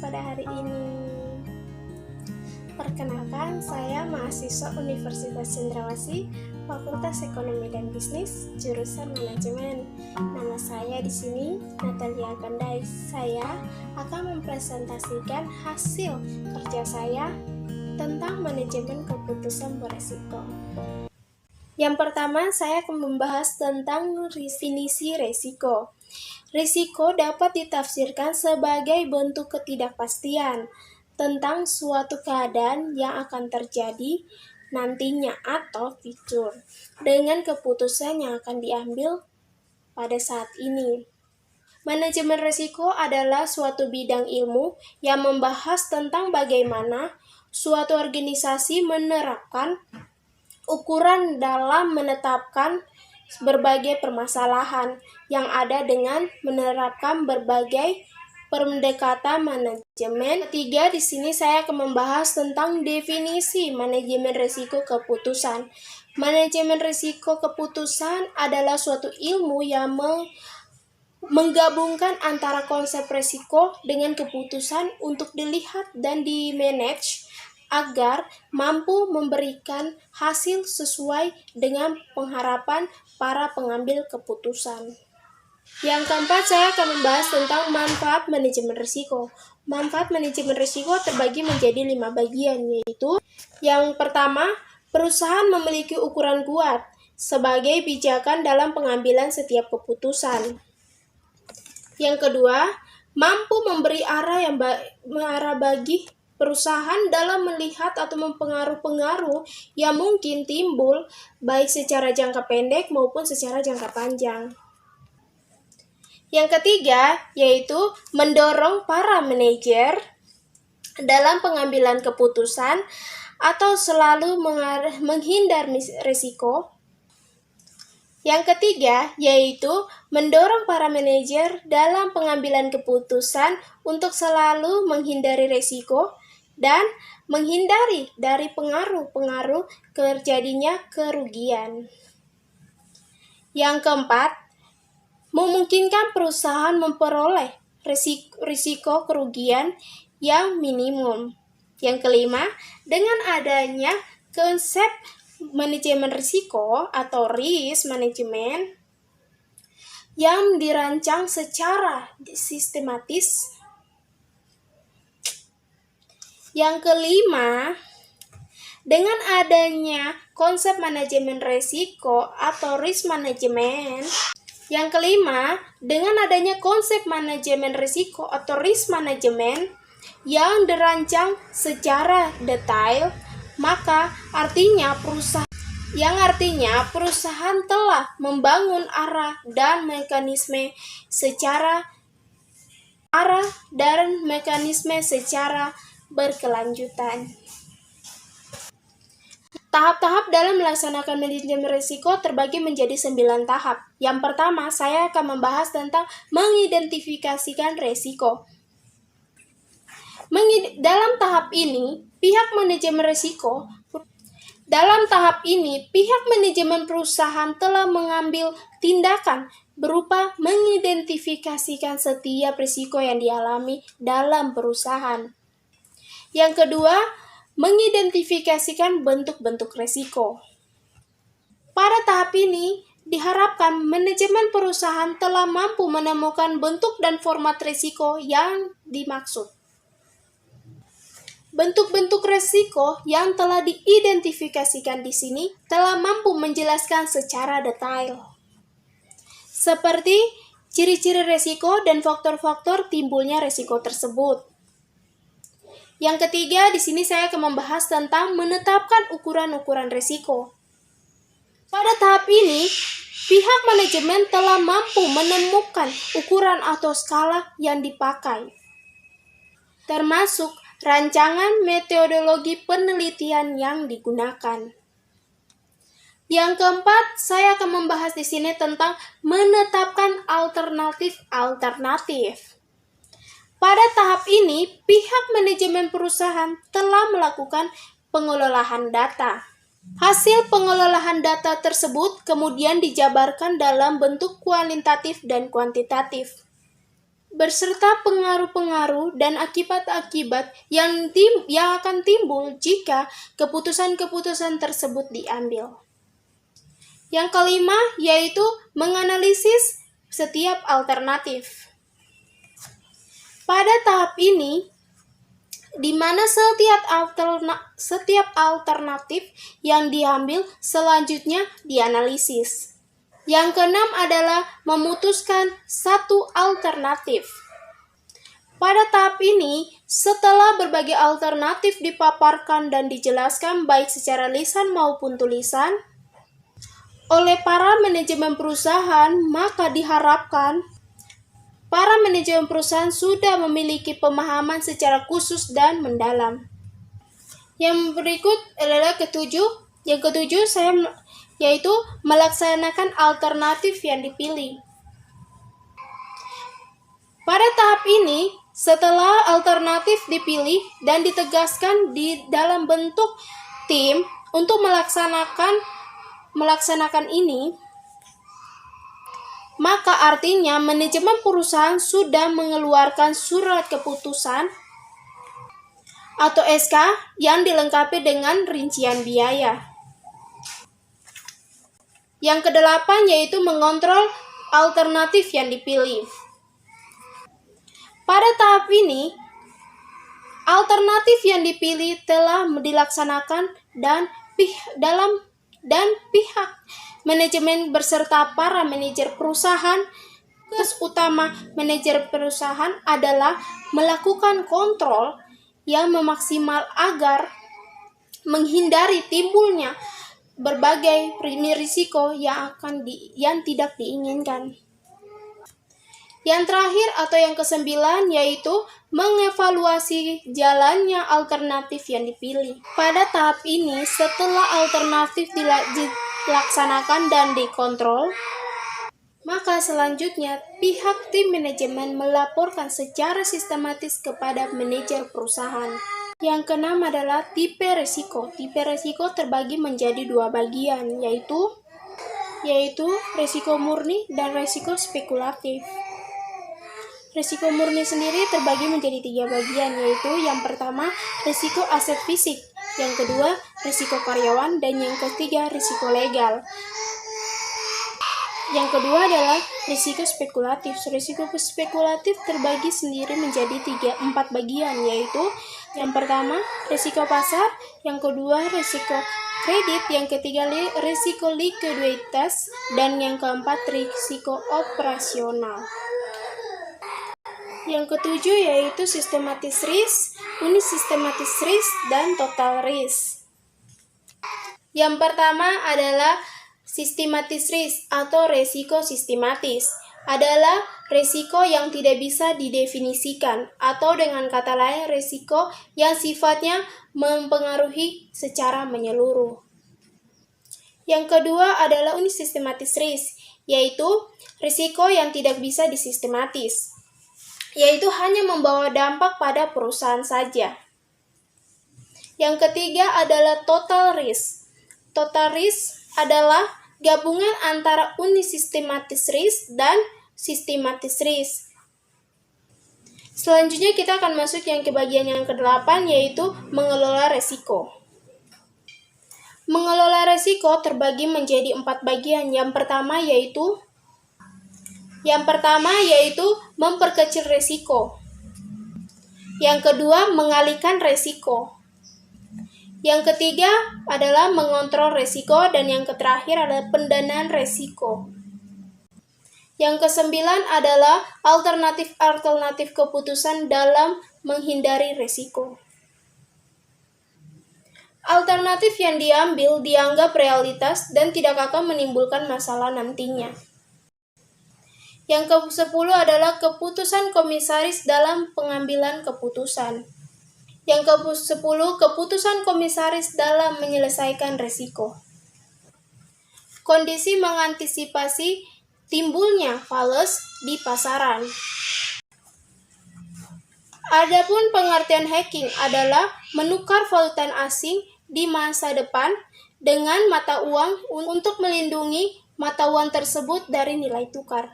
pada hari ini. Perkenalkan, saya mahasiswa Universitas Cendrawasih, Fakultas Ekonomi dan Bisnis, jurusan Manajemen. Nama saya di sini Natalia Pandai. Saya akan mempresentasikan hasil kerja saya tentang manajemen keputusan beresiko. Yang pertama, saya akan membahas tentang definisi resiko. Risiko dapat ditafsirkan sebagai bentuk ketidakpastian tentang suatu keadaan yang akan terjadi nantinya atau future dengan keputusan yang akan diambil pada saat ini. Manajemen risiko adalah suatu bidang ilmu yang membahas tentang bagaimana suatu organisasi menerapkan ukuran dalam menetapkan berbagai permasalahan yang ada dengan menerapkan berbagai pendekatan manajemen. Ketiga, di sini saya akan membahas tentang definisi manajemen risiko keputusan. Manajemen risiko keputusan adalah suatu ilmu yang menggabungkan antara konsep risiko dengan keputusan untuk dilihat dan dimanage agar mampu memberikan hasil sesuai dengan pengharapan para pengambil keputusan. Yang keempat, saya akan membahas tentang manfaat manajemen risiko. Manfaat manajemen risiko terbagi menjadi 5 bagian, yaitu yang pertama, perusahaan memiliki ukuran kuat sebagai pijakan dalam pengambilan setiap keputusan. Yang kedua, mampu memberi arah bagi perusahaan dalam melihat atau mempengaruh-pengaruh yang mungkin timbul baik secara jangka pendek maupun secara jangka panjang. Yang ketiga, yaitu mendorong para manajer dalam pengambilan keputusan atau selalu menghindar risiko. Yang ketiga, yaitu mendorong para manajer dalam pengambilan keputusan untuk selalu menghindari risiko dan menghindari dari pengaruh-pengaruh terjadinya kerugian. Yang keempat, memungkinkan perusahaan memperoleh risiko kerugian yang minimum. Yang kelima, dengan adanya konsep manajemen risiko atau risk management yang dirancang secara sistematis. Yang kelima, dengan adanya konsep manajemen risiko atau risk management. Yang kelima, dengan adanya konsep manajemen risiko atau risk management yang dirancang secara detail, maka artinya perusahaan telah membangun arah dan mekanisme secara berkelanjutan. Tahap-tahap dalam melaksanakan manajemen risiko terbagi menjadi 9 tahap. Yang pertama, saya akan membahas tentang mengidentifikasikan risiko. Dalam tahap ini, pihak manajemen perusahaan telah mengambil tindakan berupa mengidentifikasikan setiap risiko yang dialami dalam perusahaan. Yang kedua, mengidentifikasikan bentuk-bentuk risiko. Pada tahap ini, diharapkan manajemen perusahaan telah mampu menemukan bentuk dan format risiko yang dimaksud. Bentuk-bentuk risiko yang telah diidentifikasikan di sini telah mampu menjelaskan secara detail, seperti ciri-ciri risiko dan faktor-faktor timbulnya risiko tersebut. Yang ketiga, di sini saya akan membahas tentang menetapkan ukuran-ukuran risiko. Pada tahap ini, pihak manajemen telah mampu menemukan ukuran atau skala yang dipakai, termasuk rancangan metodologi penelitian yang digunakan. Yang keempat, saya akan membahas di sini tentang menetapkan alternatif. Pada tahap ini, pihak manajemen perusahaan telah melakukan pengelolaan data. Hasil pengelolaan data tersebut kemudian dijabarkan dalam bentuk kualitatif dan kuantitatif. beserta pengaruh-pengaruh dan akibat-akibat yang akan timbul jika keputusan-keputusan tersebut diambil. Yang kelima yaitu menganalisis setiap alternatif. Pada tahap ini, di mana setiap alternatif yang diambil selanjutnya dianalisis. Yang keenam adalah memutuskan satu alternatif. Pada tahap ini, setelah berbagai alternatif dipaparkan dan dijelaskan baik secara lisan maupun tulisan oleh para manajemen perusahaan, maka diharapkan para manajemen perusahaan sudah memiliki pemahaman secara khusus dan mendalam. Yang berikut adalah ketujuh. Yang ketujuh yaitu melaksanakan alternatif yang dipilih. Pada tahap ini, setelah alternatif dipilih dan ditegaskan di dalam bentuk tim untuk melaksanakan ini, maka artinya manajemen perusahaan sudah mengeluarkan surat keputusan atau SK yang dilengkapi dengan rincian biaya. Yang kedelapan yaitu mengontrol alternatif yang dipilih. Pada tahap ini, alternatif yang dipilih telah dilaksanakan dan pihak manajemen beserta para manajer perusahaan. Tugas utama manajer perusahaan adalah melakukan kontrol yang maksimal agar menghindari timbulnya berbagai risiko yang tidak diinginkan. Yang terakhir atau yang kesembilan yaitu mengevaluasi jalannya alternatif yang dipilih. Pada tahap ini, setelah alternatif dilaksanakan dan dikontrol, maka selanjutnya pihak tim manajemen melaporkan secara sistematis kepada manajer perusahaan. Yang keenam adalah tipe risiko. Tipe risiko terbagi menjadi dua bagian, yaitu risiko murni dan risiko spekulatif. Risiko murni sendiri terbagi menjadi tiga bagian, yaitu yang pertama risiko aset fisik, yang kedua risiko karyawan, dan yang ketiga risiko legal. Yang kedua adalah risiko spekulatif. Risiko spekulatif terbagi sendiri menjadi 4 bagian, yaitu yang pertama risiko pasar, yang kedua risiko kredit, yang ketiga risiko likuiditas, dan yang keempat risiko operasional. Yang ketujuh yaitu sistematis risk, unisistematis risk, dan total risk. Yang pertama adalah sistematis risk atau resiko sistematis. Adalah resiko yang tidak bisa didefinisikan, atau dengan kata lain resiko yang sifatnya mempengaruhi secara menyeluruh. Yang kedua adalah unisistematis risk, yaitu risiko yang tidak bisa disistematis, yaitu hanya membawa dampak pada perusahaan saja. Yang ketiga adalah total risk. Total risk adalah gabungan antara unisistematis risk dan sistematis risk. Selanjutnya kita akan masuk yang ke bagian yang ke-8, yaitu mengelola resiko. Mengelola resiko terbagi menjadi 4 bagian. Yang pertama yaitu memperkecil resiko. Yang kedua, mengalihkan resiko. Yang ketiga adalah mengontrol resiko, dan yang terakhir adalah pendanaan resiko. Yang kesembilan adalah alternatif keputusan dalam menghindari resiko. Alternatif yang diambil dianggap realitas dan tidak akan menimbulkan masalah nantinya. Yang ke-10 adalah keputusan komisaris dalam pengambilan keputusan. Yang ke-10, keputusan komisaris dalam menyelesaikan risiko. Kondisi mengantisipasi timbulnya fales di pasaran. Adapun pengertian hacking adalah menukar valuta asing di masa depan dengan mata uang untuk melindungi mata uang tersebut dari nilai tukar.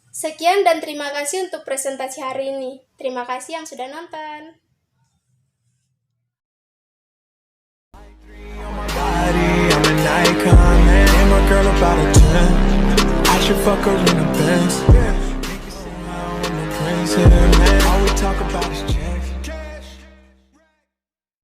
Sekian dan terima kasih untuk presentasi hari ini. Terima kasih yang sudah nonton. I'm an icon, man. And my girl about a 10. I should fuck her in a Benz. Make it somehow I'm a prince, yeah, man. All we talk about is